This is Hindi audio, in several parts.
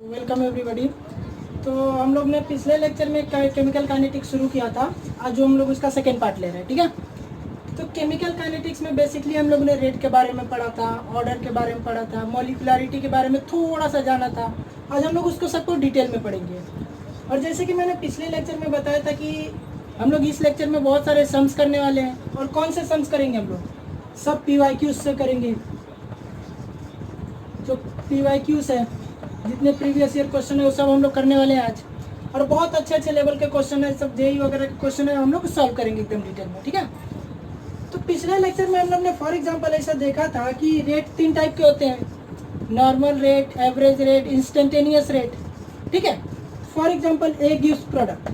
Welcome everybody. तो हम लोग ने पिछले लेक्चर में केमिकल काइनेटिक्स शुरू किया था। आज जो हम लोग उसका सेकेंड पार्ट ले रहे हैं, ठीक है। तो केमिकल काइनेटिक्स में बेसिकली हम लोग ने रेट के बारे में पढ़ा था, ऑर्डर के बारे में पढ़ा था, मॉलिक्यूलरिटी के बारे में थोड़ा सा जाना था। आज हम लोग उसको सबको डिटेल में पढ़ेंगे। और जैसे कि मैंने पिछले लेक्चर में बताया था कि हम लोग इस लेक्चर में बहुत सारे सम्स करने वाले हैं। और कौन से सम्स करेंगे हम लोग? सब PYQs से करेंगे। जो PYQs है, जितने प्रीवियस ईयर क्वेश्चन है वो सब हम लोग करने वाले हैं आज। और बहुत अच्छे अच्छे लेवल के क्वेश्चन है, सब JEE वगैरह के क्वेश्चन है, हम लोग सॉल्व करेंगे एकदम डिटेल में, ठीक है। तो पिछले लेक्चर में हम लोग ने फॉर एग्जांपल ऐसा देखा था कि रेट 3 टाइप के होते हैं, normal rate, average rate, instantaneous rate, ठीक है। For example A gives product,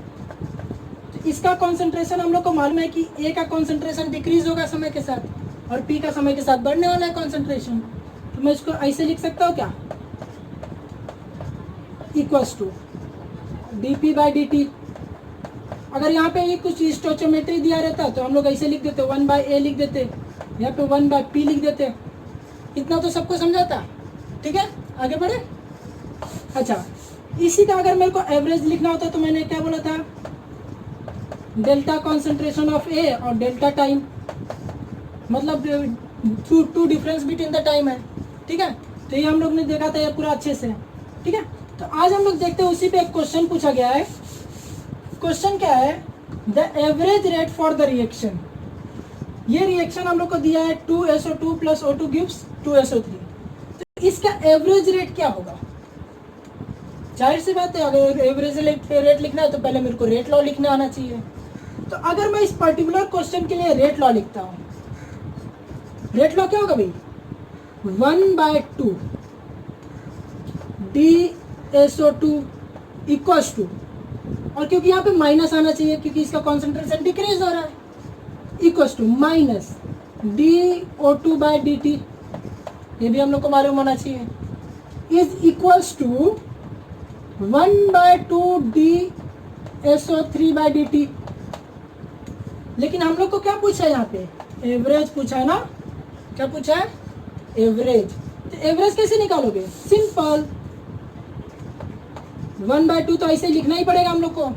तो इसका कॉन्सेंट्रेशन हम लोग को मालूम है कि A का कॉन्सेंट्रेशन डिक्रीज होगा समय के साथ और P का समय के साथ बढ़ने वाला है कॉन्सेंट्रेशन। तो मैं इसको ऐसे लिख सकता हूँ क्या? Equals to dP/dt। अगर यहाँ पे कुछ स्टोचियोमेट्री दिया रहता तो हम लोग ऐसे लिख देते, 1/A लिख देते, यहाँ पे 1/P लिख देते। इतना तो सबको समझा था, ठीक है। आगे बढ़े। अच्छा, इसी का अगर मेरे को एवरेज लिखना होता तो मैंने क्या बोला था? डेल्टा कॉन्सेंट्रेशन ऑफ A और डेल्टा टाइम, मतलब two difference between the time है, ठीक है। तो ये हम लोग ने देखा था ये पूरा अच्छे से, ठीक है। तो आज हम लोग देखते हैं, उसी पे एक क्वेश्चन पूछा गया है। क्वेश्चन क्या है? The average rate for the reaction. ये रिएक्शन हम लोग को दिया है 2SO2 + O2 गिव्स 2SO3। तो इसका एवरेज रेट क्या होगा? जाहिर सी बात है, अगर एवरेज रेट लिखना है तो पहले मेरे को रेट लॉ लिखना आना चाहिए। तो अगर मैं इस पर्टिकुलर क्वेश्चन के लिए रेट लॉ लिखता हूँ, रेट लॉ क्या होगा भाई? 1/2 DSO2 इक्वल्स टू, और क्योंकि यहाँ पे माइनस आना चाहिए क्योंकि इसका कॉन्सेंट्रेशन डिक्रीज हो रहा है, इक्वल्स टू माइनस DO2/dt, ये भी हम लोग को मालूम होना चाहिए, इज इक्वल्स टू 1/2 DSO3/dt। लेकिन हम लोग को क्या पूछा है यहाँ पे? एवरेज पूछा है ना। क्या पूछा है? एवरेज। तो एवरेज कैसे निकालोगे? सिंपल, 1/2 तो ऐसे लिखना ही पड़ेगा हम लोग को,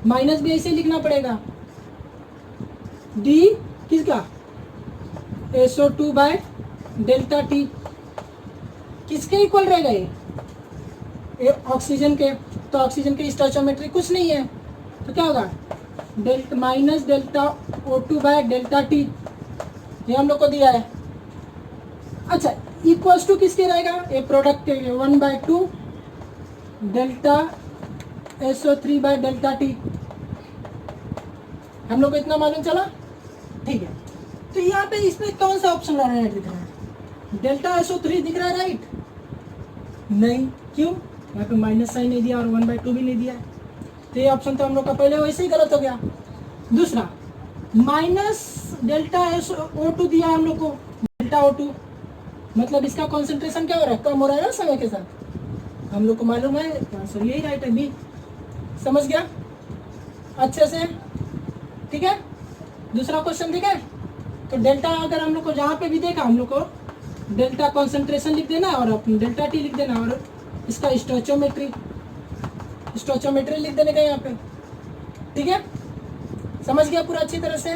माइनस भी ऐसे लिखना पड़ेगा। D किसका? SO2/ΔT किसके इक्वल रहेगा? ये ऑक्सीजन के। तो ऑक्सीजन के स्टोइचियोमेट्री कुछ नहीं है, तो क्या होगा? माइनस डेल्टा O2/ΔT, ये हम लोग को दिया है। अच्छा, इक्वल्स टू किसके रहेगा? ये प्रोडक्ट के लिए 1/2 डेल्टा SO3/ΔT। हम लोग को इतना मालूम चला, ठीक है। तो यहाँ पे इसमें कौन सा ऑप्शन राइट दिख रहा है? डेल्टा SO3 दिख रहा है राइट? नहीं, क्यों? यहाँ पे माइनस साइन नहीं दिया और 1/2 भी नहीं दिया है, तो ये ऑप्शन तो हम लोग का पहले वैसे ही गलत हो गया। दूसरा, माइनस डेल्टा SO2 दिया हम लोग को, डेल्टा O2, मतलब इसका कॉन्सेंट्रेशन क्या हो रहा है? कम हो रहा है ना समय के साथ। हम लोग को मालूम है, आंसर यही राइट है, बी। समझ गया अच्छे से, ठीक है। दूसरा क्वेश्चन ठीक है। तो डेल्टा अगर हम लोग को जहाँ पे भी देखा, हम लोग को डेल्टा कॉन्सेंट्रेशन लिख देना और अपनी डेल्टा T लिख देना, और इसका स्टोइचियोमेट्री लिख देने का यहाँ पे, ठीक है। समझ गया पूरा अच्छी तरह से।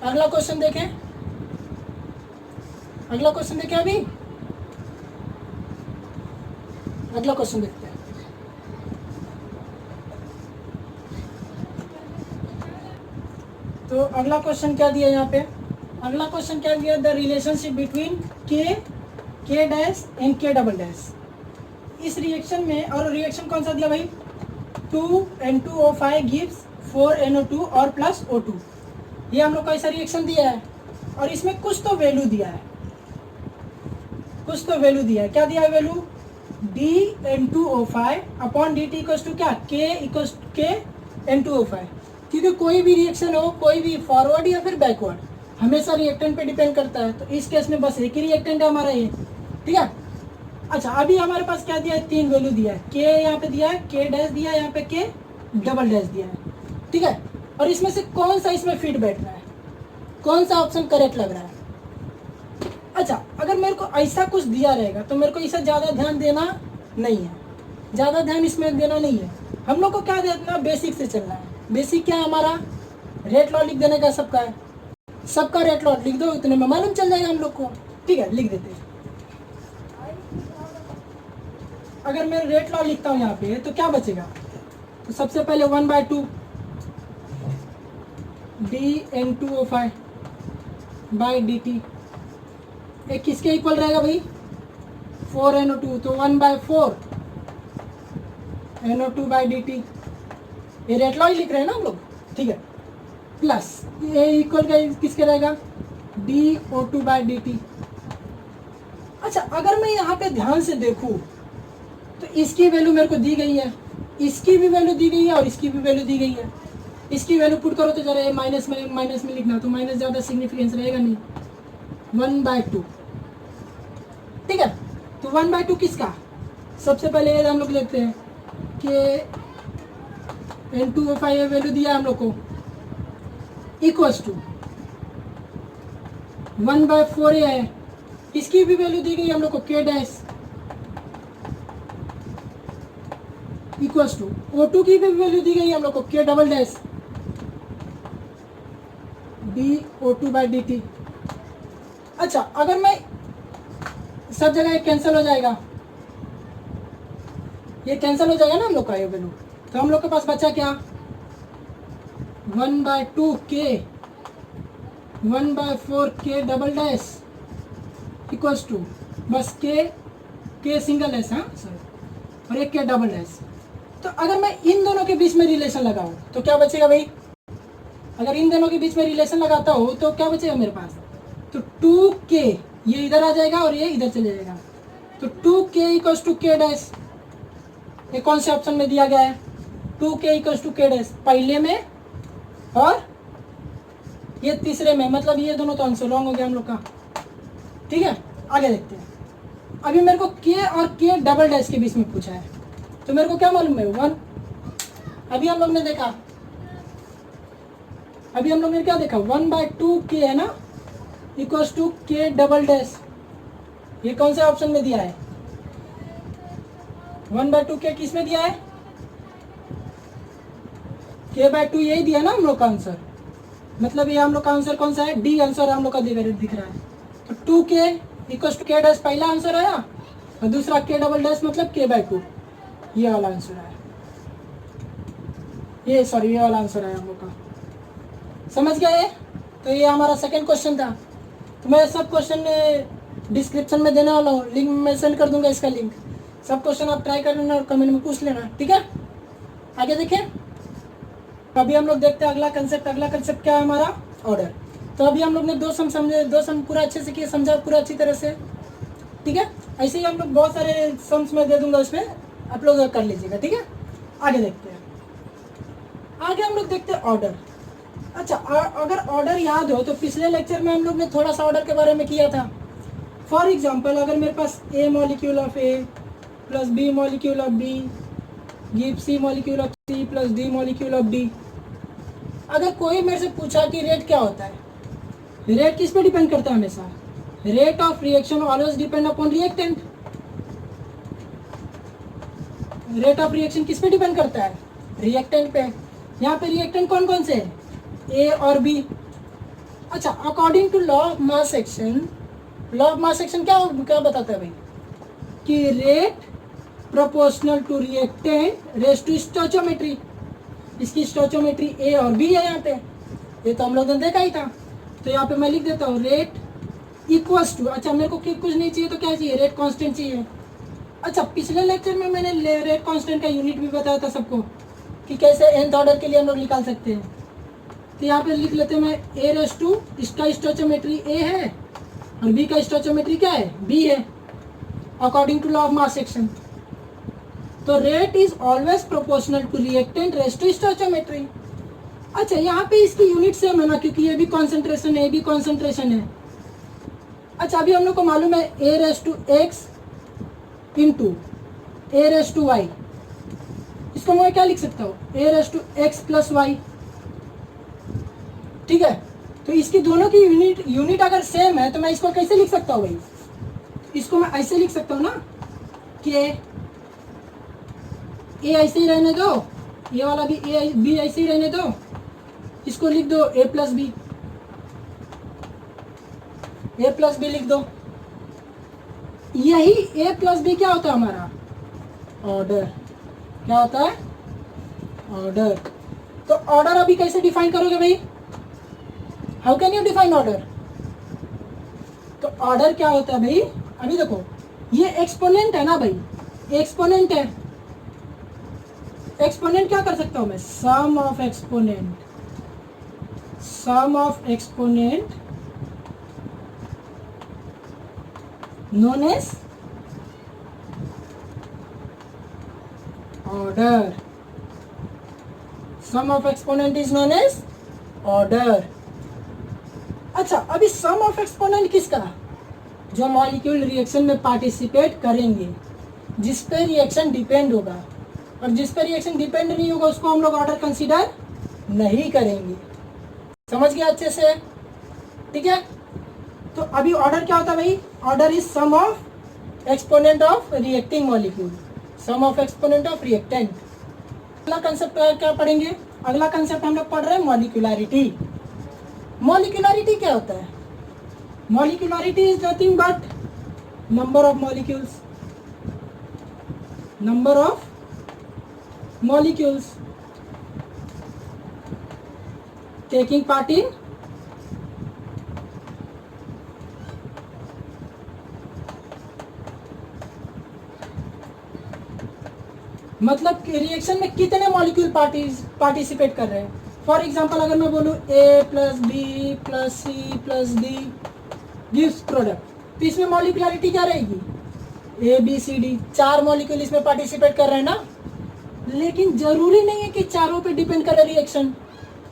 अगला क्वेश्चन देखें, अगला क्वेश्चन देखें। अभी अगला क्वेश्चन देखते हैं। तो अगला क्वेश्चन क्या दिया यहाँ पे? अगला क्वेश्चन क्या दिया? The relationship between K dash and K double dash. इस रिएक्शन में, और रिएक्शन कौन सा दिया भाई? 2N2O5 गिव्स 4NO2 और प्लस O2। ये हम लोग को ऐसा रिएक्शन दिया है और इसमें कुछ तो वैल्यू दिया है, कुछ तो वैल्यू दिया है। क्या दिया है value? DN2O5 upon DT equals to क्या? K equals K N2O5। क्योंकि कोई भी रिएक्शन हो, कोई भी फॉरवर्ड या फिर बैकवर्ड, हमेशा रिएक्टेंट पे डिपेंड करता है। तो इस केस में बस एक ही रिएक्टेंट है हमारा ये, ठीक है। अच्छा, अभी हमारे पास क्या दिया है? 3 वैल्यू दिया है। K यहाँ पे दिया है, K डैश दिया है, यहाँ पे K डबल डैश दिया है, ठीक है। और इसमें से कौन सा इसमें फिट बैठ रहा है? कौन सा ऑप्शन करेक्ट लग रहा है? अच्छा, अगर मेरे को ऐसा कुछ दिया रहेगा तो मेरे को इससे ज़्यादा ध्यान देना नहीं है, ज़्यादा ध्यान इसमें देना नहीं है, हम लोग को क्या देखना, बेसिक से चलना है। बेसिक क्या है हमारा, रेट लॉ लिख देने का सबका है, सबका रेट लॉ लिख दो, इतने में मालूम चल जाएगा हम लोग को। ठीक है, लिख देते हैं। अगर मैं रेट लॉ लिखता हूँ यहाँ पे तो क्या बचेगा, तो सबसे पहले 1/2 dN2O5 बाई dt, एक किसके इक्वल रहेगा भाई, 4NO2, तो 1/4 NO2 बाई dt, ये रेट लॉ ही लिख रहे हैं ना हम लोग। ठीक है, प्लस ये इक्वल का किसके रहेगा, DO2 बाई dt। अच्छा, अगर मैं यहाँ पे ध्यान से देखूँ तो इसकी वैल्यू मेरे को दी गई है, इसकी भी वैल्यू दी गई है और इसकी भी वैल्यू दी गई है। इसकी वैल्यू पुट करो तो जरा माइनस में लिखना, तो माइनस ज़्यादा सिग्निफिकेंस रहेगा नहीं। 1/2, ठीक है, तो 1/2 किसका, सबसे पहले ये हम लोग लिखते हैं कि N2O5 वैल्यू दिया हम लोग को, इक्वल्स टू 1/4 ये है, इसकी भी वैल्यू दी गई हम लोग को K dash, equals to O2 की भी वैल्यू दी गई हम लोग को K double dash DO2 by dt। अच्छा, अगर मैं सब जगह कैंसिल हो जाएगा, ये कैंसिल हो जाएगा ना हम लोग का ये वैल्यू, तो हम लोग के पास बचा क्या, 1/2 K 1/4 K double dash equals to बस K सिंगल डैश, हाँ सॉरी, और एक K डबल डैश। तो अगर मैं इन दोनों के बीच में रिलेशन लगाऊं तो क्या बचेगा भाई, अगर इन दोनों के बीच में रिलेशन लगाता हूँ तो क्या बचेगा मेरे पास, तो 2K ये इधर आ जाएगा और ये इधर चले जाएगा, तो 2K equals to K dash, ये कौन से ऑप्शन में दिया गया है, 2K equals to K dash, पहले में और ये तीसरे में, मतलब ये दोनों तो आंसर रॉन्ग हो गया हम लोग का। ठीक है, आगे देखते हैं। अभी मेरे को K और K डबल डैश के बीच में पूछा है, तो मेरे को क्या मालूम है, 1, अभी हम लोग ने देखा, अभी हम लोग ने क्या देखा, 1/2 K है ना, equals to K double dash, ये कौन से ऑप्शन में दिया है, 1/2 K किस में दिया है, K/2 यही दिया ना हम लोग का आंसर, मतलब ये हम लोग का आंसर कौन सा है, डी आंसर हम लोग का दिख रहा है। तो 2K equals to K dash पहला आंसर आया, और दूसरा K डबल डैश मतलब K/2, ये वाला आंसर आया, ये सॉरी ये वाला आंसर आया हम लोग का, समझ गए। तो ये हमारा सेकंड क्वेश्चन था। तो मैं सब क्वेश्चन डिस्क्रिप्शन में देने वाला हूँ, लिंक में सेंड कर दूंगा इसका लिंक, सब क्वेश्चन आप ट्राई कर लेना और कमेंट में पूछ लेना। ठीक है, आगे देखें। अभी हम लोग देखते हैं अगला कंसेप्ट क्या है हमारा, ऑर्डर। तो अभी हम लोग ने दो सम पूरा अच्छे से किए, समझा पूरा अच्छी तरह से। ठीक है, ऐसे ही हम लोग बहुत सारे सम्स में दे दूंगा, उसमें आप लोग कर लीजिएगा। ठीक है, आगे देखते हैं। आगे हम लोग देखते हैं ऑर्डर। अच्छा, अगर ऑर्डर याद हो तो पिछले लेक्चर में हम लोग ने थोड़ा सा ऑर्डर के बारे में किया था। फॉर एग्जांपल, अगर मेरे पास A molecule of A plus B molecule of B give C molecule of C plus D molecule of D, अगर कोई मेरे से पूछा कि रेट क्या होता है, रेट किस पे डिपेंड करता है हमेशा, rate of reaction always depend upon reactant. Rate of reaction किस पे डिपेंड करता है, रिएक्टेंट पे। यहाँ पे रिएक्टेंट कौन कौन से है, A और B। अच्छा, according to law of mass action, law of mass action क्या बताता है भाई, कि rate proportional to reactant raise to stoichiometry. इसकी स्टोइचियोमेट्री A और B है यहाँ पे, ये तो हम लोग ने देखा ही था। तो यहाँ पे मैं लिख देता हूँ रेट इक्वल्स टू, अच्छा मेरे को कुछ नहीं चाहिए तो क्या चाहिए, रेट कांस्टेंट चाहिए। अच्छा, पिछले लेक्चर में मैंने रेट कांस्टेंट का यूनिट भी बताया था सबको, कि कैसे nth ऑर्डर के लिए हम लोग निकाल सकते हैं। तो यहाँ पे लिख लेते हैं मैं A रेस टू, इसका स्टोइचियोमेट्री A है और B का स्टोइचियोमेट्री क्या है, B है, according to law of mass action. तो rate is always proportional to reactant raise to stoichiometry. अच्छा, यहाँ पे इसकी यूनिट सेम है ना, क्योंकि ये भी कॉन्सेंट्रेशन है, ये भी कॉन्सेंट्रेशन है। अच्छा, अभी हम लोग को मालूम है A raise to x into A raise to y, इसको मैं क्या लिख सकता हूँ, A raise to x plus y. ठीक है, तो इसकी दोनों की यूनिट अगर सेम है तो मैं इसको कैसे लिख सकता हूँ भाई, इसको मैं ऐसे लिख सकता हूँ ना, कि ए ऐसे ही रहने दो, ये वाला भी ए बी ऐसे ही रहने दो, इसको लिख दो ए प्लस बी, ए प्लस बी लिख दो। यही ए प्लस बी क्या होता है हमारा? ऑर्डर। क्या होता है? ऑर्डर। तो ऑर्डर अभी कैसे डिफाइन करोगे भाई? How can you define order? तो ऑर्डर क्या होता है भाई? अभी देखो, ये एक्सपोनेंट है ना भाई, एक्सपोनेंट है। एक्सपोनेंट क्या कर सकता हूं मैं? Sum of exponent, sum of exponent known as order. Sum of exponent is known as order. अच्छा, अभी सम ऑफ एक्सपोनेंट किसका? जो मॉलिक्यूल रिएक्शन में पार्टिसिपेट करेंगे, जिस पे रिएक्शन डिपेंड होगा, और जिस पे रिएक्शन डिपेंड नहीं होगा उसको हम लोग ऑर्डर कंसीडर नहीं करेंगे। समझ गया अच्छे से? ठीक है। तो अभी ऑर्डर क्या होता है भाई? Order is sum of exponent of reacting molecule, sum of exponent of reactant. अगला कंसेप्ट क्या पढ़ेंगे? अगला कंसेप्ट हम लोग पढ़ रहे हैं मॉलिक्यूलरिटी। मॉलिक्यूलरिटी क्या होता है? Molecularity is nothing but number of molecules, number of molecules taking part इन मतलब रिएक्शन में कितने मॉलिक्यूल पार्टिसिपेट कर रहे हैं। फॉर एग्जांपल अगर मैं बोलूँ A plus B plus C plus D gives product, तो इसमें मॉलिक्यूलरिटी क्या रहेगी? A B C D, 4 molecule इसमें पार्टिसिपेट कर रहे हैं ना। लेकिन जरूरी नहीं है कि चारों पे डिपेंड करे रिएक्शन,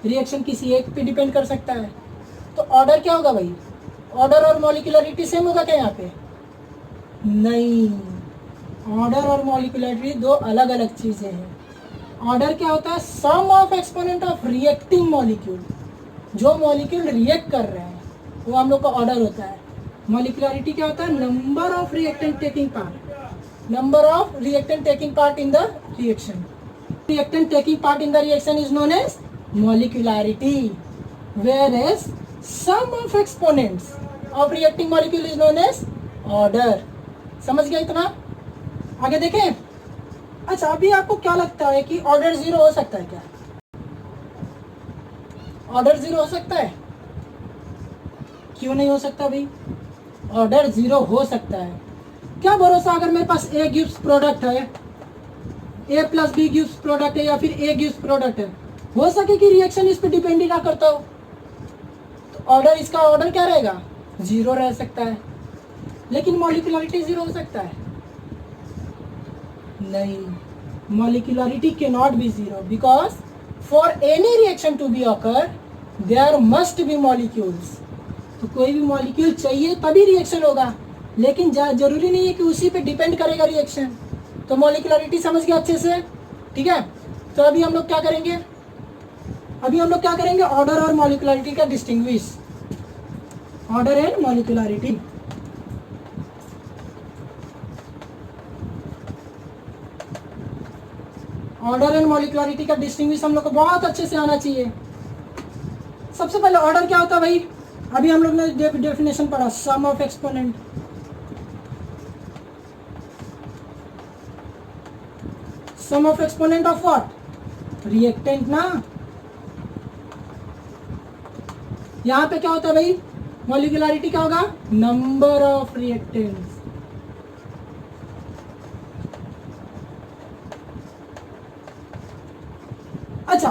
रिएक्शन किसी एक पे डिपेंड कर सकता है। तो ऑर्डर क्या होगा भाई? ऑर्डर और मॉलिक्यूलरिटी सेम होगा क्या यहाँ पे? नहीं, ऑर्डर और मॉलिक्यूलरिटी दो अलग अलग चीजें हैं। ऑर्डर क्या होता है? Sum of exponent of reacting molecule, जो मॉलिक्यूल रिएक्ट कर रहे हैं वो हम लोग का ऑर्डर होता है। मॉलिक्यूलरिटी क्या होता है? Number of reactant taking part, number of reactant taking part in the reaction. Reactant taking part in the reaction is known as molecularity, whereas sum of exponents of reacting molecule is known as order. समझ गया इतना? आगे देखें। अच्छा, अभी आपको क्या लगता है कि ऑर्डर 0 हो सकता है क्या? ऑर्डर 0 हो सकता है? क्यों नहीं हो सकता भाई? ऑर्डर 0 हो सकता है। क्या भरोसा, अगर मेरे पास ए गिव्स प्रोडक्ट है, ए प्लस बी गिव्स प्रोडक्ट है, या फिर ए गिव्स प्रोडक्ट है, हो सके कि रिएक्शन इस पर डिपेंड ही ना करता हो, तो ऑर्डर, इसका ऑर्डर क्या रहेगा? 0 रह सकता है। लेकिन मॉलिक्यूलरिटी 0 हो सकता है? नहीं, molecularity cannot be 0 because for any reaction to be occur there must be molecules। तो कोई भी मॉलिक्यूल चाहिए तभी रिएक्शन होगा, लेकिन जरूरी नहीं है कि उसी पे डिपेंड करेगा रिएक्शन। तो मॉलिक्यूलरिटी समझ गया अच्छे से? ठीक है। तो अभी हम लोग क्या करेंगे? ऑर्डर और मॉलिक्यूलरिटी का distinguish, order and molecularity. Order and molecularity का डिस्टिंग्विश हम लोग को बहुत अच्छे से आना चाहिए। सबसे पहले ऑर्डर क्या होता है भाई? अभी हम लोग ने डेफिनेशन पढ़ा, sum of exponent. Sum of exponent of what? Reactant ना। यहां पे क्या होता है भाई? मॉलिक्यूलरिटी क्या होगा? Number of reactants. अच्छा,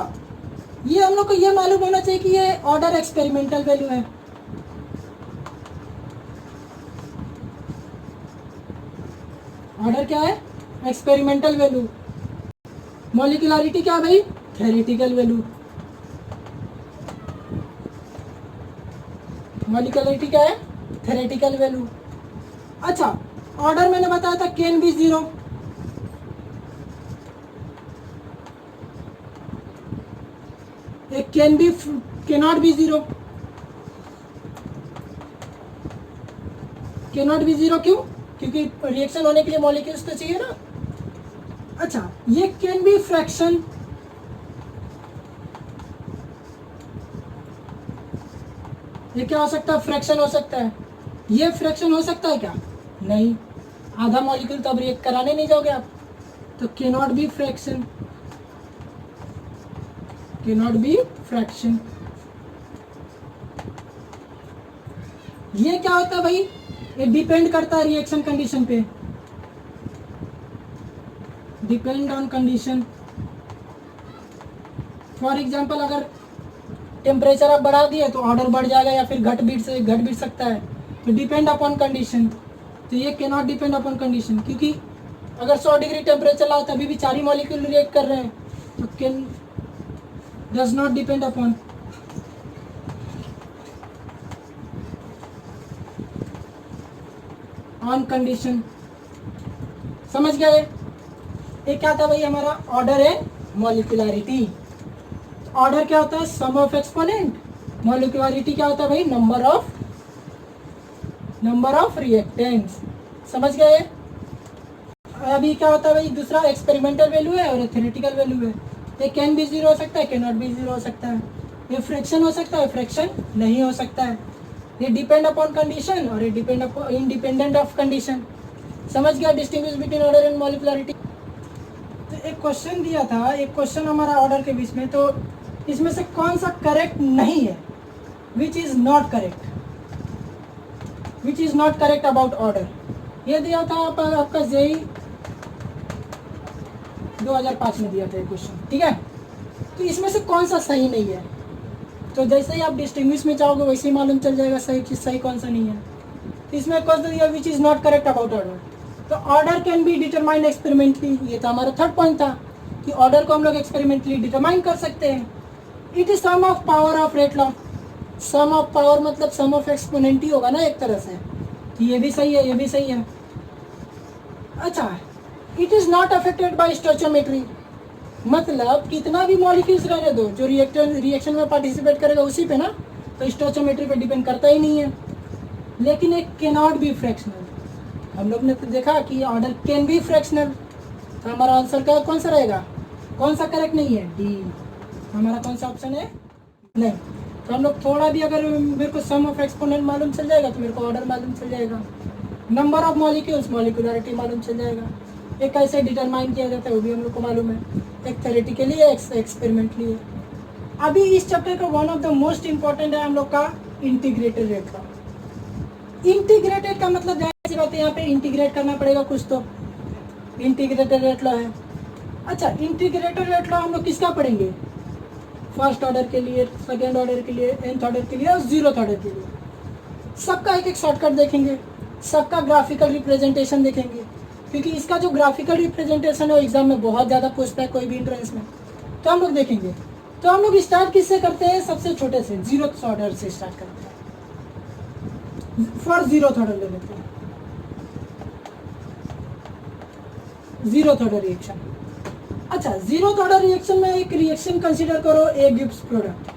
ये हम लोग को ये मालूम होना चाहिए कि ये ऑर्डर एक्सपेरिमेंटल वैल्यू है। ऑर्डर क्या है? Experimental value. मॉलिक्यूलरिटी क्या है भाई? Theoretical value. मॉलिक्यूलरिटी क्या है? Theoretical value. अच्छा, ऑर्डर मैंने बताया था कैन बी 0, एक can be cannot be 0। Cannot be 0 क्यों? क्योंकि रिएक्शन होने के लिए मॉलिक्यूल्स तो चाहिए ना। अच्छा, ये कैन बी फ्रैक्शन, ये क्या हो सकता है? फ्रैक्शन हो सकता है। ये फ्रैक्शन हो सकता है क्या? नहीं, आधा मॉलिक्यूल तो अब रिएक्ट कराने नहीं जाओगे आप, तो can not be fraction, can not be fraction. ये क्या होता है भाई? ये डिपेंड करता है रिएक्शन कंडीशन पे, depend on condition. For example, अगर टेम्परेचर आप बढ़ा दिए तो ऑर्डर बढ़ जाएगा या फिर घट भी सकता है, तो डिपेंड अपॉन कंडीशन। तो ये can not depend upon condition, क्योंकि अगर 100 डिग्री टेम्परेचर लाओ तभी भी 4 ही मॉलिक्यूल रिएक्ट कर रहे हैं, तो can does not depend upon. On condition, समझ गए? ये क्या था भाई? हमारा ऑर्डर है मॉलिक्यूलरिटी। ऑर्डर क्या होता है? Sum of exponent. मॉलिक्यूलरिटी क्या होता है भाई? Number of reactants. समझ गए? अभी क्या होता है भाई? दूसरा एक्सपेरिमेंटल वैल्यू है और थ्योरेटिकल वैल्यू है। ये कैन भी जीरो हो सकता है, कैन नॉट भी जीरो हो सकता है। ये फ्रैक्शन हो सकता है, फ्रैक्शन नहीं हो सकता है। ये डिपेंड अपॉन कंडीशन और ये depend upon independent of condition. समझ गया distinguish between order and molecularity? तो एक क्वेश्चन दिया था, एक क्वेश्चन हमारा ऑर्डर के बीच में, तो इसमें से कौन सा करेक्ट नहीं है? विच is not correct, which is not correct about order. ये दिया था आपका जेई 2005 में दिया था क्वेश्चन, ठीक है? तो इसमें से कौन सा सही नहीं है? तो जैसे ही आप डिस्टिंग्विश में जाओगे वैसे ही मालूम चल जाएगा सही चीज सही कौन सा नहीं है। तो इसमें क्वेश्चन दिया which is not correct about order. तो order can be determined experimentally, ये तो हमारा थर्ड पॉइंट था कि ऑर्डर को हम लोग एक्सपेरिमेंटली डिटरमाइन कर सकते हैं। It is sum of power of rate law. Sum of power मतलब सम ऑफ एक्सपोनेंट ही होगा ना एक तरह से। तो ये भी सही है, ये भी सही है। अच्छा, it is not affected by stoichiometry, मतलब कितना भी मॉलिक्यूल्स रहने दो, जो रिएक्शन में पार्टिसिपेट करेगा उसी पे ना, तो स्टोइचियोमेट्री पे डिपेंड करता ही नहीं है। लेकिन एक कैन नॉट बी फ्रैक्शनल, हम लोग ने तो देखा कि ऑर्डर कैन बी फ्रैक्शनल। तो हमारा आंसर का कौन सा रहेगा? कौन सा करेक्ट नहीं है? डी। हमारा कौन सा ऑप्शन है? नहीं। तो हम लोग थोड़ा भी अगर मेरे को सम ऑफ एक्सपोनेंट मालूम चल जाएगा तो मेरे को ऑर्डर मालूम चल जाएगा, नंबर ऑफ मॉलिक्यूल्स मॉलिक्यूलरिटी मालूम चल जाएगा। ये कैसे डिटरमाइन किया जाता है वो भी हम लोग को मालूम है, एक थ्योरेटिकली है, एक एक्सपेरिमेंटली है। अभी इस चैप्टर का one of the most important है हम लोग का इंटीग्रेटेड रेट लॉ। इंटीग्रेटेड का मतलब जाहिर सी बात है यहाँ पे इंटीग्रेट करना पड़ेगा कुछ, तो इंटीग्रेटेड रेट लॉ है। अच्छा, इंटीग्रेटेड रेट लॉ हम लोग किसका पढ़ेंगे? फर्स्ट ऑर्डर के लिए, सेकेंड ऑर्डर के लिए, nth ऑर्डर के लिए और 0th ऑर्डर के लिए। सबका एक एक शॉर्टकट देखेंगे, सबका ग्राफिकल रिप्रेजेंटेशन देखेंगे, क्योंकि इसका जो ग्राफिकल रिप्रेजेंटेशन है एग्जाम में बहुत ज़्यादा पूछता है कोई भी एंट्रेंस में, तो हम लोग देखेंगे। तो हम लोग स्टार्ट किससे करते हैं? सबसे छोटे से 0th ऑर्डर से स्टार्ट करते हैं। फॉर 0th ऑर्डर ले लेते हैं, 0th ऑर्डर रिएक्शन। अच्छा, 0th ऑर्डर रिएक्शन में एक रिएक्शन कंसीडर करो, A gives product,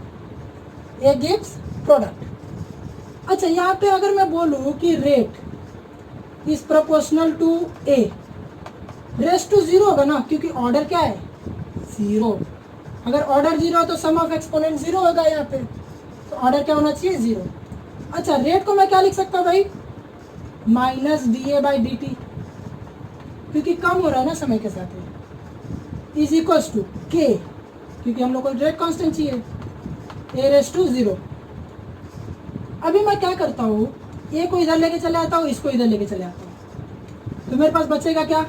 A gives product. अच्छा, यहाँ पे अगर मैं बोलूँ कि rate is proportional to A, raise to 0 होगा ना, क्योंकि ऑर्डर क्या है? 0। अगर ऑर्डर 0 हो तो सम ऑफ एक्सपोनेंट 0 होगा यहाँ पे, तो ऑर्डर क्या होना चाहिए? 0। अच्छा, रेट को मैं क्या लिख सकता हूँ भाई? माइनस dA/dt, क्योंकि कम हो रहा है ना समय के साथ, इज इक्वल्स टू के, क्योंकि हम लोग को रेट कांस्टेंट चाहिए, ए रेस टू 0। अभी मैं क्या करता हूँ? ए को इधर लेके चले आता हूँ, इसको इधर लेके चले आता हूँ, तो मेरे पास बचेगा क्या?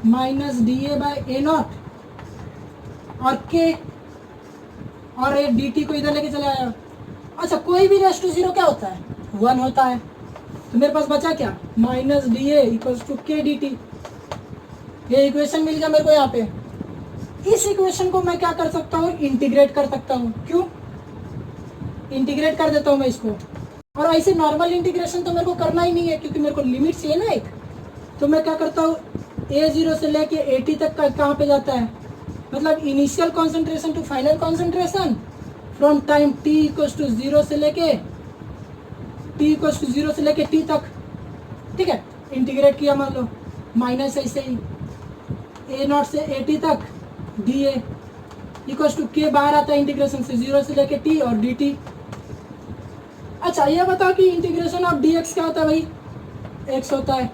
माइनस dA/A0 और के, और ए dt को इधर लेके चले आया। अच्छा, कोई भी रेस टू 0 क्या होता है? 1 होता है। तो मेरे पास बचा क्या? माइनस dA इक्वल्स टू के dt। ये इक्वेशन मिल गया मेरे को यहाँ पे। इस इक्वेशन को मैं क्या कर सकता हूँ? इंटीग्रेट कर सकता हूँ। क्यों इंटीग्रेट कर देता हूँ मैं इसको? और ऐसे नॉर्मल इंटीग्रेशन तो मेरे को करना ही नहीं है, क्योंकि मेरे को लिमिट चाहिए ना एक। तो मैं क्या करता हूँ? A0 से लेके 80 तक का कहाँ पे जाता है? मतलब initial concentration to final concentration from time t equals to 0 से लेके t तक, ठीक है? इंटीग्रेट किया मान लो, माइनस ऐसे ही ए नॉट से ए टी तक डी ए इक्वल टू के बाहर आता है इंटीग्रेशन से 0 से लेके टी और डी टी। अच्छा ये बताओ कि इंटीग्रेशन ऑफ डी एक्स क्या होता है भाई, एक्स होता है।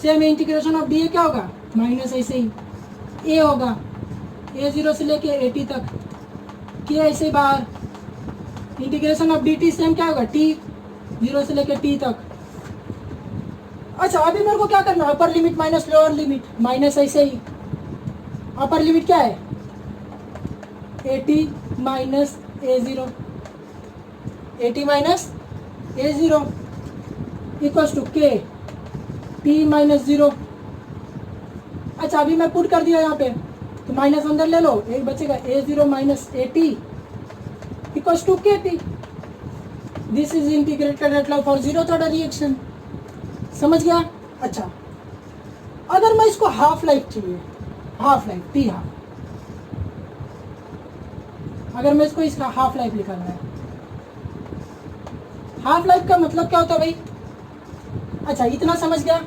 सेम इंटीग्रेशन ऑफ डी ए क्या होगा, माइनस ऐसे ही ए होगा, ए 0 से लेके ए टी तक, के ऐसे ही बाहर। Integration of D T same क्या होगा, टी 0 से लेके टी तक। अच्छा अभी मेरे को क्या करना है, upper limit minus lower limit, minus ऐसे ही। अपर लिमिट क्या है, A T minus A 0, A T minus A 0 equals to K t minus 0। अच्छा अभी मैं पुट कर दिया यहाँ पे, तो माइनस अंदर ले लो, एक बचेगा A 0 minus A T equals to K T. This is integrated rate law for zeroth order reaction. समझ गया। अच्छा अगर मैं इसको हाफ लाइफ चाहिए, हाफ लाइफ टी हाफ, अगर मैं इसको इसका हाफ लाइफ निकालना है, हाफ लाइफ का मतलब क्या होता है भाई। अच्छा इतना समझ गया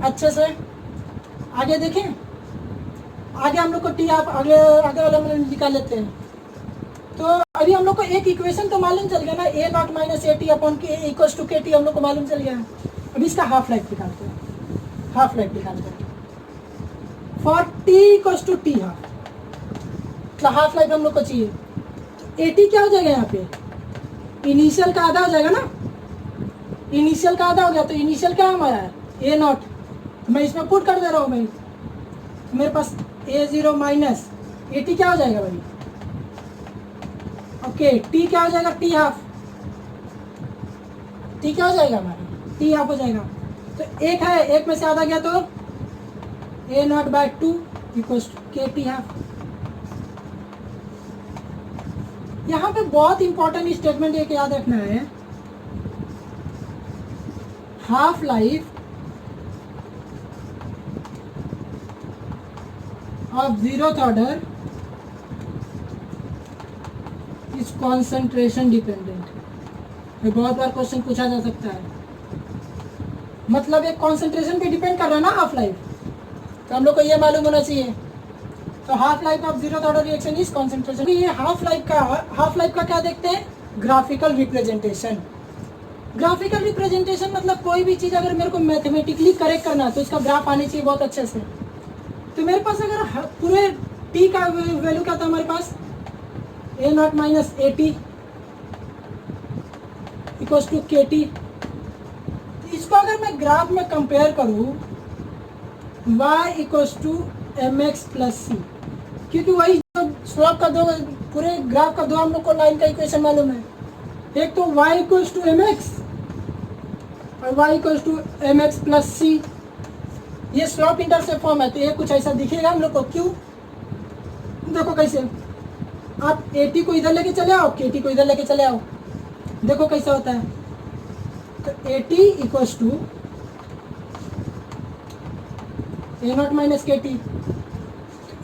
अच्छे से। आगे देखें, आगे हम लोग को टी हाफ आगे आगे वाला में निकाल लेते हैं। तो अभी हम लोग को एक इक्वेशन तो मालूम चल गया ना, A naught minus A T upon K equal to K T हम लोग को मालूम चल गया। अभी इसका हाफ लाइफ निकालते हैं, हाफ लाइफ निकालते हैं for t equal to t half. तो हाफ लाइफ हम लोग को चाहिए, तो ए टी क्या हो जाएगा यहाँ पे, इनिशियल का आधा हो जाएगा ना, इनिशियल का आधा हो गया। तो इनिशियल क्या हमारा है, ए नॉट, मैं इसमें पुट कर दे रहा हूँ भाई। मेरे पास ए 0 माइनस ए टी क्या हो जाएगा भाई, ओके टी क्या हो जाएगा, टी हाफ, टी क्या हो जाएगा हमारा, टी हाफ हो जाएगा। तो एक है, एक में से आधा गया तो ए नॉट बाय 2 इक्वल के टी हाफ। यहाँ पे बहुत इंपॉर्टेंट स्टेटमेंट एक याद रखना है, half life of zeroth order is concentration dependent. ये बहुत बार क्वेश्चन पूछा जा सकता है, मतलब एक कॉन्सेंट्रेशन पे डिपेंड कर रहा है ना हाफ लाइफ, तो हम लोग को ये मालूम होना चाहिए। तो half life of zeroth order reaction is concentration. ये हाफ लाइफ का क्या देखते हैं, ग्राफिकल रिप्रेजेंटेशन। ग्राफिकल रिप्रेजेंटेशन मतलब कोई भी चीज़ अगर मेरे को मैथमेटिकली करेक्ट करना है तो इसका ग्राफ आने चाहिए बहुत अच्छे से। तो मेरे पास अगर पूरे टी का वैल्यू क्या था हमारे पास, A naught minus A T equals to K T. इसको अगर मैं ग्राफ में कंपेयर करूँ, y equals to M X plus C, क्योंकि वही जो स्लोप का दो, पूरे ग्राफ का दो हम लोग को लाइन का इक्वेशन मालूम है। एक तो y equals to M x और y equals to M X plus C. ये स्लोप इंटरसेप्ट फॉर्म है, तो ये कुछ ऐसा दिखेगा हम लोग को। क्यों, देखो कैसे, आप ए टी को इधर लेके चले आओ, के टी को इधर लेके चले आओ, देखो कैसा होता है। तो A T equals to A naught minus K T,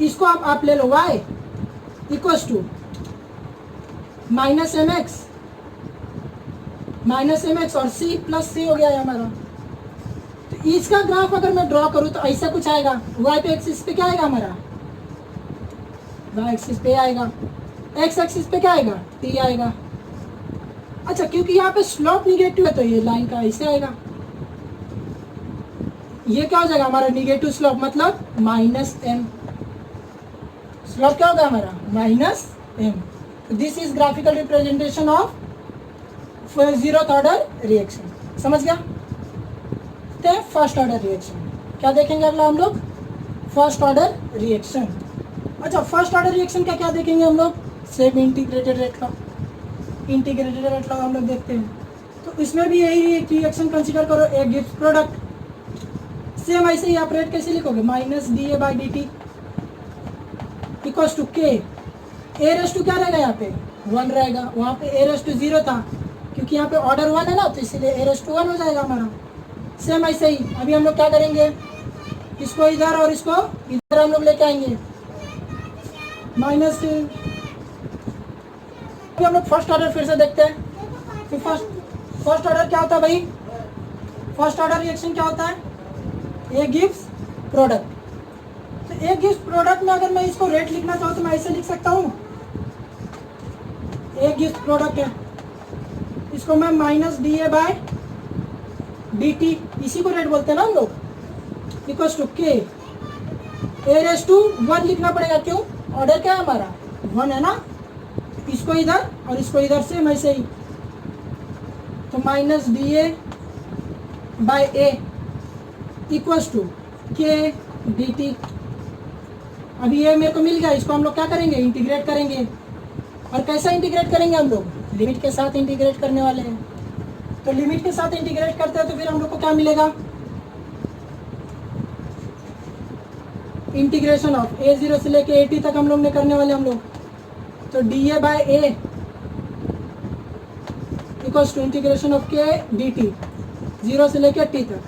इसको आप ले लो, y equals to minus m x और c प्लस सी हो गया है हमारा। तो इसका ग्राफ अगर मैं ड्रॉ करूँ तो ऐसा कुछ आएगा। y पे एक्सिस पे क्या आएगा हमारा, y एक्सिस पे आएगा, x एक्सिस पे क्या आएगा, t आएगा। अच्छा क्योंकि यहाँ पे स्लोप निगेटिव है तो ये लाइन का ऐसे आएगा। ये क्या हो जाएगा हमारा, निगेटिव स्लोप मतलब माइनस एम। स्लोप क्या होगा हमारा, minus m. This is graphical representation of zeroth order reaction. समझ गया। तो फर्स्ट ऑर्डर रिएक्शन क्या देखेंगे अगला हम लोग, फर्स्ट ऑर्डर रिएक्शन। अच्छा फर्स्ट ऑर्डर रिएक्शन का क्या देखेंगे हम लोग, same integrated rate law, integrated rate law हम लोग देखते हैं। तो इसमें भी यही एक रिएक्शन कंसिडर करो, ए गिव्स प्रोडक्ट। सेम ऐसे ही आप रेट कैसे लिखोगे, minus d A by d t equals to K. A raise to क्या रहेगा यहाँ पे, 1 रहेगा, वहाँ पे ए रेस टू 0 था, क्योंकि यहाँ पे ऑर्डर 1 है ना, तो इसीलिए ए रेस टू 1 हो जाएगा हमारा। सेम ऐसे ही अभी हम लोग क्या करेंगे, इसको इधर और इसको इधर हम लोग लेके आएंगे, माइनस। अभी हम लोग फर्स्ट ऑर्डर फिर से देखते हैं। तो फर्स्ट ऑर्डर क्या होता है भाई, फर्स्ट ऑर्डर रिएक्शन क्या होता है, ए गिव्स प्रोडक्ट। तो एक गिव्स प्रोडक्ट में अगर मैं इसको रेट लिखना चाहूँ तो मैं ऐसे लिख सकता हूँ, एक गिव्स प्रोडक्ट है, इसको मैं minus d A by d t, इसी को रेट बोलते हैं ना हम लोग, equals to K A raise to 1 लिखना पड़ेगा। क्यों? ऑर्डर क्या है हमारा 1 है ना, इसको इधर और इसको इधर से मैं से ही, तो minus d A by A equals to K d t. अभी ये मेरे को मिल गया, इसको हम लोग क्या करेंगे, इंटीग्रेट करेंगे। और कैसा इंटीग्रेट करेंगे हम लोग, लिमिट के साथ इंटीग्रेट करने वाले हैं। तो लिमिट के साथ इंटीग्रेट करते हैं तो फिर हम लोग को क्या मिलेगा, इंटीग्रेशन ऑफ ए जीरो से लेके ए टी तक हम लोग ने करने वाले हम लोग। तो d A by A equals to integration of K d t, 0 से लेके टी तक।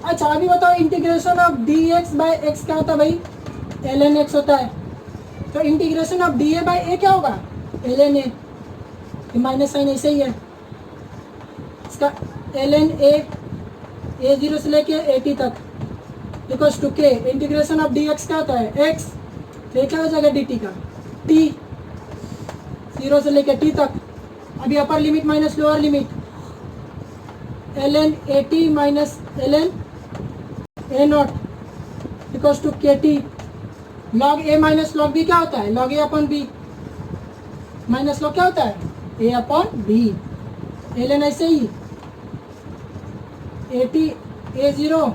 अच्छा अभी बताओ integration of d x by x क्या होता है भाई, एल एन एक्स होता है। तो integration of D A by A क्या होगा, L N A, minus sign ऐसे ही है इसका, एल एन ए जीरो से लेके ए टी तक इक्वल्स टू के इंटीग्रेशन ऑफ डी एक्स क्या होता है एक्स, तो ये क्या हो जाएगा डी टी का टी, 0 से लेके टी तक। अभी upper limit minus lower limit, L N A T minus L N A naught equals to K T, log A minus log B क्या होता है, log A upon B minus log क्या होता है A upon B, L N ऐसे ही A T A zero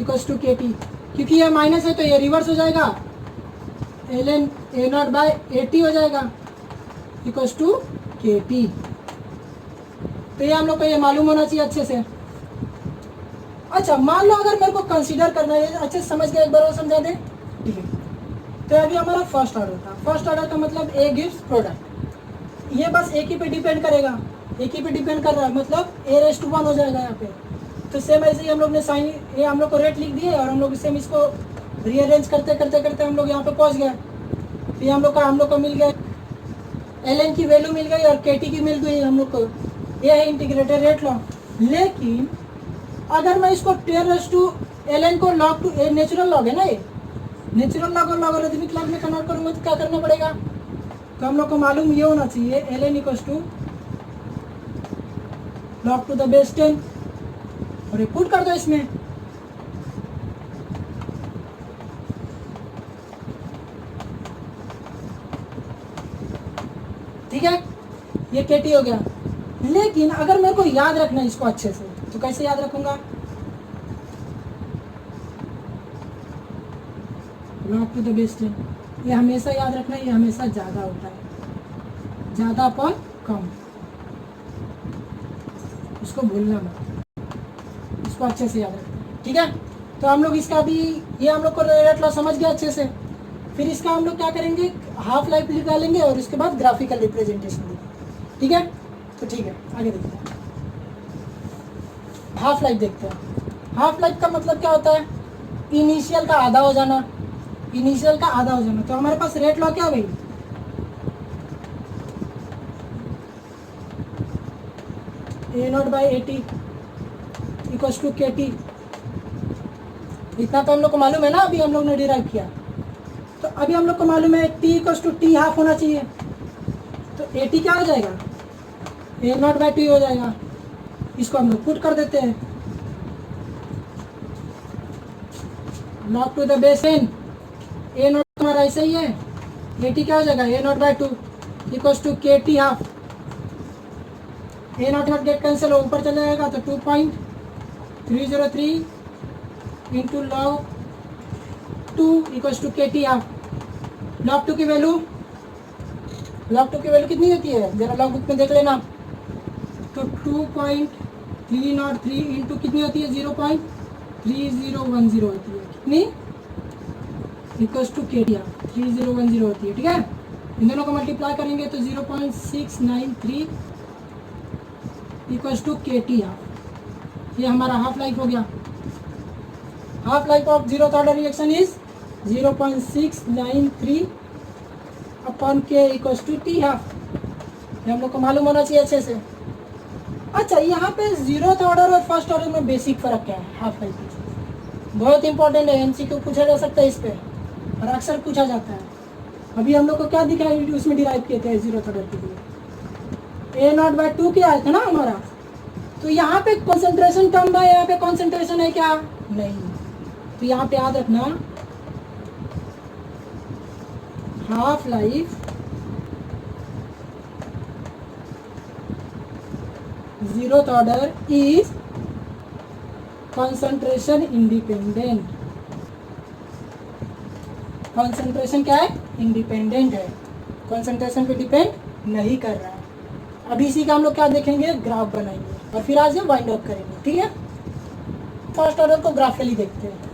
equals to K T, क्योंकि ये माइनस है तो ये रिवर्स हो जाएगा, L N A naught by A T हो जाएगा इक्वल्स टू के टी। तो ये हम लोग को ये मालूम होना चाहिए अच्छे से। अच्छा मान लो अगर मेरे को कंसीडर करना है, अच्छे से समझ गए, एक बार और समझा दे, ठीक है। तो अभी हमारा फर्स्ट ऑर्डर था, फर्स्ट ऑर्डर का मतलब ए गिव्स प्रोडक्ट, ये बस एक ही पे डिपेंड करेगा, एक ही पे डिपेंड कर रहा है, मतलब ए रेस टू 1 हो जाएगा यहाँ पे। तो सेम ऐसे ही हम लोग ने साइन, ये हम लोग को रेट लिख दिए और हम लोग सेम इसको रीअरेंज करते करते करते हम लोग यहाँ पे पहुँच गए। फिर हम लोग को मिल गया एल एन की वैल्यू मिल गई और के टी की मिल गई हम लोग को, ये है इंटीग्रेटेड रेट लॉ। लेकिन अगर मैं इसको ten raise to L N को log to A, natural log है ना ये, नेचुरल लॉग और लॉगरिथमिक लॉग में कन्वर्ट करूँगा तो क्या करना पड़ेगा, तो हम लोग को मालूम ये होना चाहिए L N equals to log to the base 10, और ये पुट कर दो इसमें, ठीक है, ये के टी हो गया। लेकिन अगर मेरे को याद रखना है इसको अच्छे से, तो कैसे याद रखूंगा, लॉग टू द बेस 10, ये हमेशा याद रखना है, ये हमेशा ज़्यादा होता है, ज़्यादा अपॉन कम, इसको भूलना मत, इसको अच्छे से याद रखना, ठीक है। तो हम लोग इसका भी, ये हम लोग को रेट लॉ समझ गया अच्छे से। फिर इसका हम लोग क्या करेंगे, हाफ लाइफ निकालेंगे और उसके बाद ग्राफिकल रिप्रेजेंटेशन देंगे, ठीक है। तो ठीक है आगे देखते हैं, हाफ लाइफ देखते हैं। हाफ लाइफ का मतलब क्या होता है, इनिशियल का आधा हो जाना, इनिशियल का आधा हो जाना। तो हमारे पास रेट लॉ क्या है भाई, A naught by A T equals to K T, इतना तो हम लोग को मालूम है ना, अभी हम लोग ने डिराइव किया। तो अभी हम लोग को मालूम है t equals to t half होना चाहिए, तो ए टी क्या हो जाएगा, ए नॉट बाई टी हो जाएगा। इसको हम लोग पुट कर देते हैं, log to the base 10, A not हमारा ऐसा ही है, ए टी क्या हो जाएगा, ए naught by 2 equals to K T half, A not get cancel ऊपर चला जाएगा, तो 2.303 into log 2 equals to K T half. Log 2 की वैल्यू कितनी होती है, जरा लॉग बुक में देख लेना। तो 2.303 इंटू कितनी होती है, 0.3010 होती है, कितनी, equals to K T half, 3010 होती है, ठीक है। इन दोनों को मल्टीप्लाई करेंगे तो 0.693 equals to K T half. ये हमारा हाफ लाइफ हो गया। Half life of zero order reaction is 0.693 upon के इक्वल्स टू टी हाफ। ये हम लोग को मालूम होना चाहिए अच्छे से। अच्छा यहाँ पे जीरो ऑर्डर और फर्स्ट ऑर्डर में बेसिक फर्क क्या है हाफ लाइफ की, बहुत इंपॉर्टेंट है, एमसीक्यू पूछा जा सकता है इस पे और अक्सर पूछा जाता है। अभी हम लोग को क्या दिखा है उसमें डिराइव किए थे जीरोथ ऑर्डर के लिए, A0/2 क्या आया था ना हमारा। तो यहाँ पे कॉन्सेंट्रेशन कम है, यहाँ पे कॉन्सेंट्रेशन है क्या, नहीं। तो यहाँ पे याद रखना half life zeroth order is concentration independent. Concentration क्या है, इंडिपेंडेंट है, कंसंट्रेशन पे डिपेंड नहीं कर रहा है। अभी इसी का हम लोग क्या देखेंगे, ग्राफ बनाएंगे और फिर आज वाइंड अप करेंगे, ठीक है। फर्स्ट ऑर्डर को ग्राफिकली देखते हैं।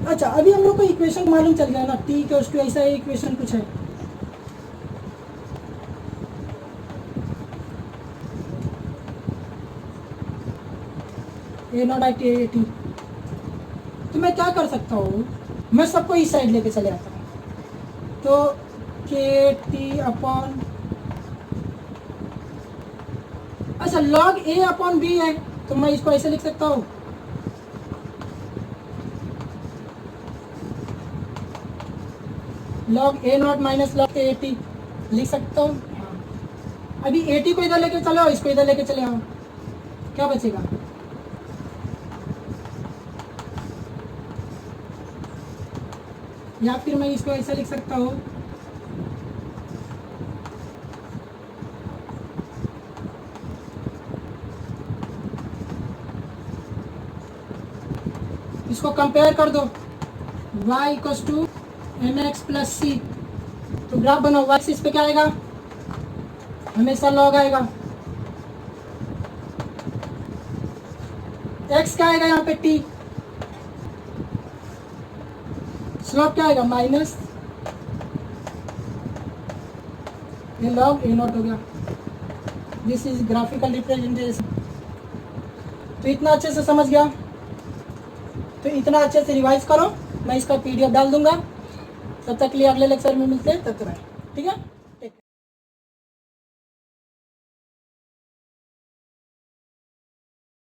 अच्छा, अभी हम लोग को इक्वेशन मालूम चल गया ना, टी इक्वल्स टू ऐसा इक्वेशन कुछ है। A0/T। तो मैं क्या कर सकता हूँ, मैं सबको इस साइड लेके चले आता हूँ। तो KT/, अच्छा log A/B है, तो मैं इसको ऐसे लिख सकता हूँ, log A0 minus log AT लिख सकता हूँ। हाँ, अभी AT को इधर लेके चलो, इसको इधर लेके चले आओ, क्या बचेगा, या फिर मैं इसको ऐसा लिख सकता हूँ, इसको कंपेयर कर दो, y equals to mx plus C. तो ग्राफ बनाओ, y एक्सिस पे क्या आएगा, हमेशा लॉग आएगा, x क्या आएगा यहाँ पे t, स्लोप क्या आएगा माइनस, ये लॉग A0 हो गया। This is graphical representation. तो इतना अच्छे से समझ गया, तो इतना अच्छे से रिवाइज करो, मैं इसका PDF डाल दूंगा। तब तक के लिए अगले लेक्चर में मिलते हैं, तब तक ठीक है।